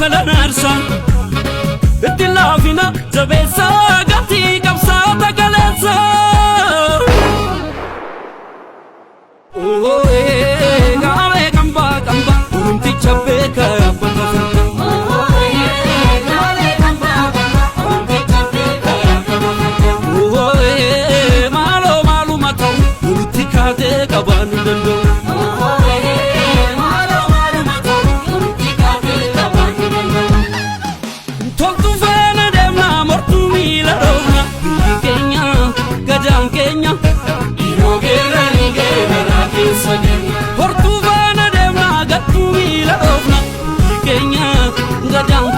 felanarsa Ittilafina jabeessa gati qabsaata kaleessa Gaare kamba kamba urumticha beeka abbata furda Gaare kamba kamba urumticha beeka abbata furda Maalo maalu matau urumtikate kabanu dando Portuvana demna gattu mila ofna Kenya gadang